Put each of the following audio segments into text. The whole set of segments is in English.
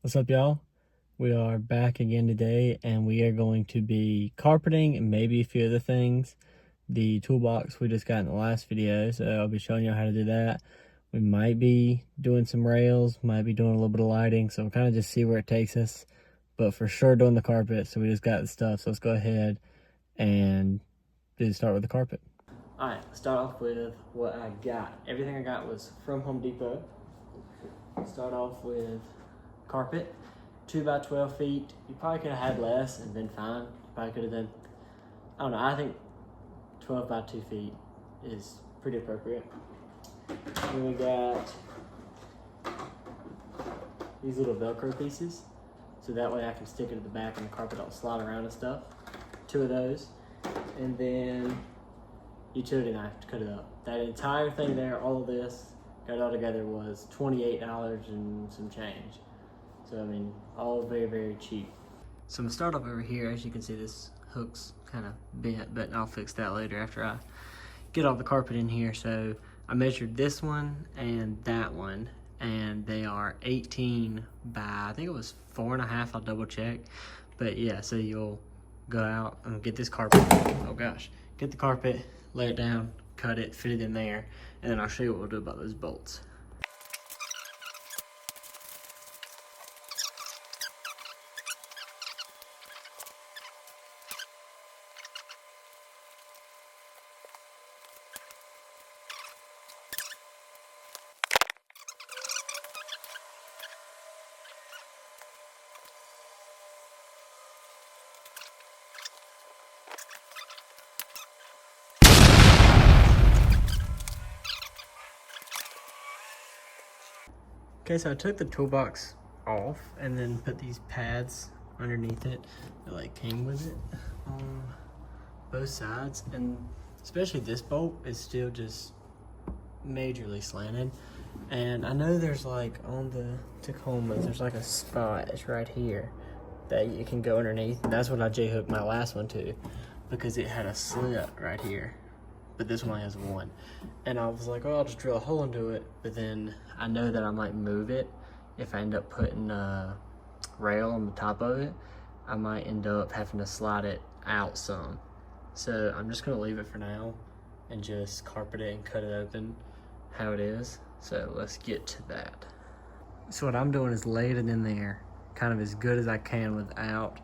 What's up, y'all? We are back again today, and we are going to be carpeting and maybe a few other things. The toolbox we just got in the last video, so I'll be showing you how to do that. We might be doing some rails, might be doing a little bit of lighting, so we'll kind of just see where it takes us. But for sure doing the carpet, so we just got the stuff, so let's go ahead and start with the carpet. Alright, let's start off with what I got. Everything I got was from Home Depot. Start off with carpet, 2 by 12 feet. You probably could have had less and been fine. You probably could have done, I don't know, I think 12 by 2 feet is pretty appropriate. Then we got these little Velcro pieces, so that way I can stick it at the back and the carpet don't slide around and stuff. 2 of those. And then utility knife to cut it up. That entire thing there, all of this, got it all together was $28 and some change. So, I mean, all very, very cheap. So I'm gonna start off over here. As you can see, this hook's kind of bent, but I'll fix that later after I get all the carpet in here. So I measured this one and that one, and they are 18 by, I think it was 4.5, I'll double check. But yeah, so you'll go out and get this carpet, oh gosh, get the carpet, lay it down, cut it, fit it in there, and then I'll show you what we'll do about those bolts. Okay, so I took the toolbox off and then put these pads underneath it that like came with it on both sides, and especially this bolt is still just majorly slanted. And I know there's like on the Tacomas, there's like a spot, it's right here, that you can go underneath, and that's what I J-hooked my last one to, because it had a slit right here. But this one only has one. And I was like, oh, I'll just drill a hole into it. But then I know that I might move it. If I end up putting a rail on the top of it, I might end up having to slide it out some. So I'm just gonna leave it for now and just carpet it and cut it open how it is. So let's get to that. So what I'm doing is laying it in there kind of as good as I can without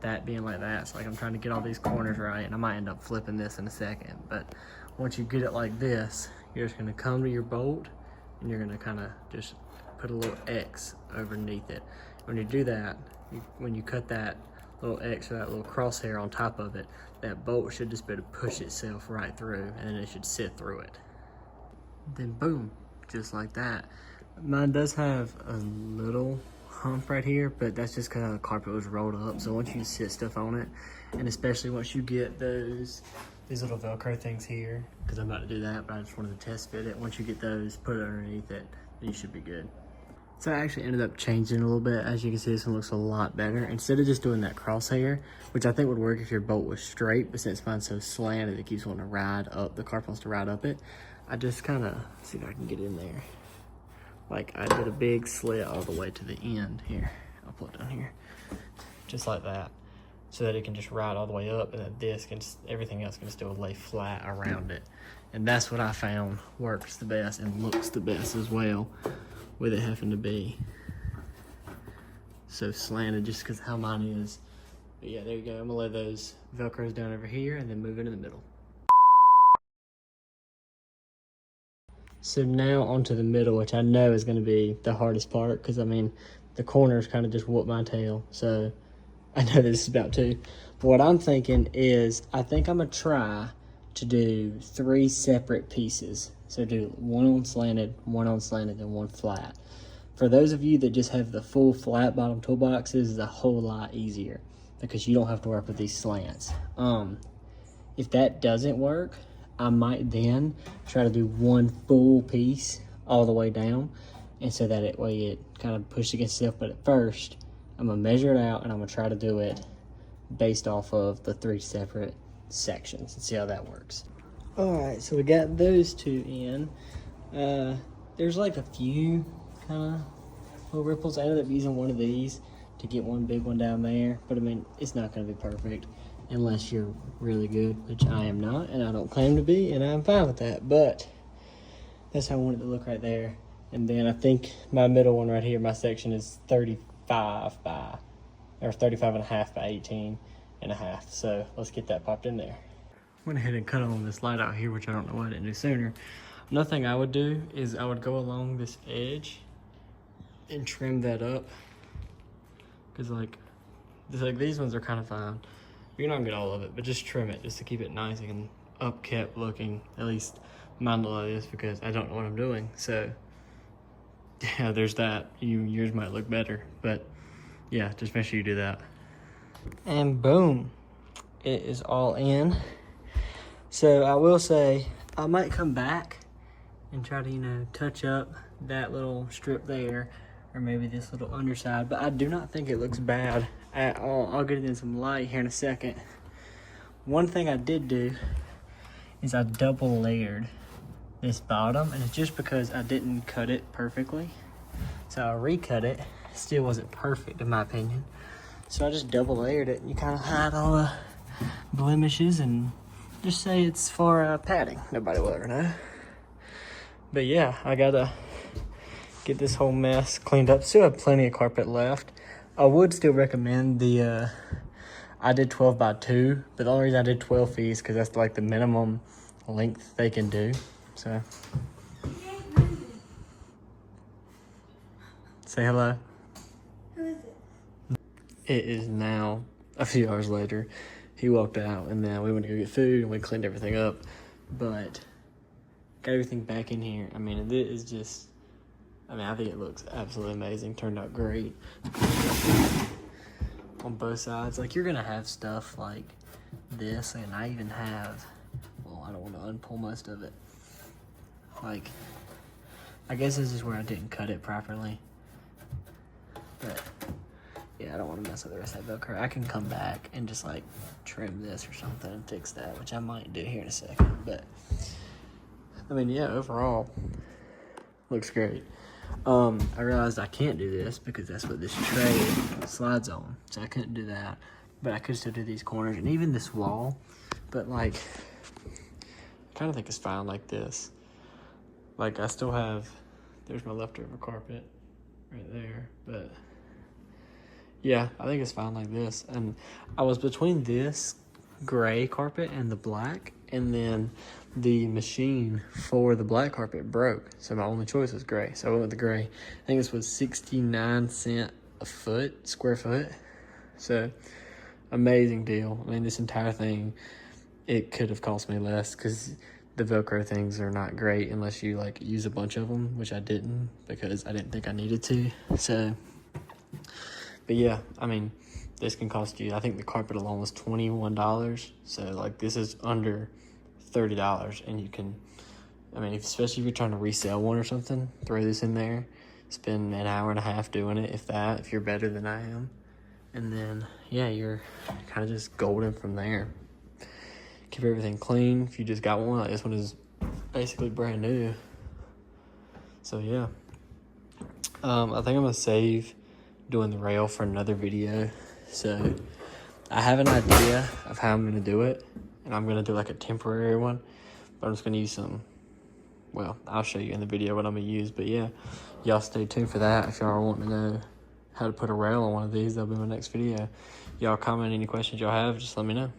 that being like that. So like I'm trying to get all these corners right, and I might end up flipping this in a second. But once you get it like this, you're just gonna come to your bolt and you're gonna kind of just put a little X underneath it. When you do that, when you cut that little X or that little crosshair on top of it, that bolt should just be able to push itself right through, and then it should sit through it. Then boom, just like that. Mine does have a little hump right here, but that's just because the carpet was rolled up. So once you sit stuff on it, and especially once you get these little Velcro things here, because I'm about to do that, but I just wanted to test fit it. Once you get those, put it underneath it, then you should be good. So I actually ended up changing a little bit. As you can see, this one looks a lot better. Instead of just doing that crosshair, which I think would work if your bolt was straight, but since mine's so slanted, it keeps wanting to ride up, the carpet wants to ride up it. I just kind of, see if I can get in there. Like I did a big slit all the way to the end here. I'll put it down here, just like that, so that it can just ride all the way up, and that this can, everything else can still lay flat around it. And that's what I found works the best and looks the best as well, with it having to be so slanted just because how mine is. But yeah, there you go. I'm gonna lay those Velcros down over here and then move into the middle. So now onto the middle, which I know is gonna be the hardest part, because I mean, the corners kind of just whoop my tail. So I know this is about to. But what I'm thinking is, I think I'm gonna try to do 3 separate pieces. So do one on slanted, and one flat. For those of you that just have the full flat bottom toolboxes, is a whole lot easier because you don't have to work with these slants. If that doesn't work, I might then try to do one full piece all the way down, and so that way it kind of pushes against itself. But at first, I'm gonna measure it out and I'm gonna try to do it based off of the 3 separate sections and see how that works. All right, so we got those 2 in. There's like a few kind of little ripples. I ended up using one of these to get one big one down there, but I mean, it's not going to be perfect unless you're really good, which I am not, and I don't claim to be, and I'm fine with that, but that's how I want it to look right there. And then I think my middle one right here, my section is 35 and a half by 18 and a half. So let's get that popped in there. Went ahead and cut on this light out here, which I don't know why I didn't do sooner. Another thing I would do is I would go along this edge and trim that up. Cause like these ones are kind of fine. You're not gonna get all of it, but just trim it just to keep it nice and upkept looking. At least mine look like this because I don't know what I'm doing. So yeah, there's that. Yours might look better, but yeah, just make sure you do that. And boom, it is all in. So I will say I might come back and try to, you know, touch up that little strip there, or maybe this little underside, but I do not think it looks bad at all. I'll get it in some light here in a second. One thing I did do is I double layered this bottom, and it's just because I didn't cut it perfectly. So I recut it, still wasn't perfect in my opinion. So I just double layered it, and you kind of hide all the blemishes and just say it's for padding. Nobody will ever know. But yeah, I gotta get this whole mess cleaned up. Still have plenty of carpet left. I would still recommend the, I did 12 by 2, but the only reason I did 12 feet is because that's like the minimum length they can do. So, say hello. Who is it? It is now a few hours later. He walked out, and then we went to go get food, and we cleaned everything up. But got everything back in here. I mean, it is just, I mean, I think it looks absolutely amazing. Turned out great on both sides. Like, you're gonna have stuff like this, and I even have, well, I don't want to unpull most of it. Like, I guess this is where I didn't cut it properly. But yeah, I don't want to mess up the rest of that Velcro. I can come back and just like trim this or something and fix that, which I might do here in a second. But I mean, yeah, overall looks great. I realized I can't do this because that's what this tray slides on, so I couldn't do that. But I could still do these corners and even this wall. But like, I kind of think it's fine like this. Like, I still have, there's my leftover carpet right there, but yeah, I think it's fine like this. And I was between this gray carpet and the black, and then the machine for the black carpet broke, so my only choice was gray, so I went with the gray. I think this was 69 cents a foot, square foot, so amazing deal. I mean, this entire thing, it could have cost me less because the Velcro things are not great unless you like use a bunch of them, which I didn't because I didn't think I needed to. So, but yeah, I mean, this can cost you, I think the carpet alone was $21. So like, this is under $30, and you can, I mean, especially if you're trying to resell one or something, throw this in there, spend an hour and a half doing it, if that, if you're better than I am. And then, yeah, you're kind of just golden from there. Keep everything clean. If you just got one, like this one is basically brand new. So yeah, I think I'm gonna save doing the rail for another video. So I have an idea of how I'm gonna do it, and I'm gonna do like a temporary one, but I'm just gonna use some, well, I'll show you in the video what I'm gonna use. But yeah, y'all stay tuned for that. If y'all are wanting to know how to put a rail on one of these, that'll be my next video. Y'all comment any questions y'all have, just let me know.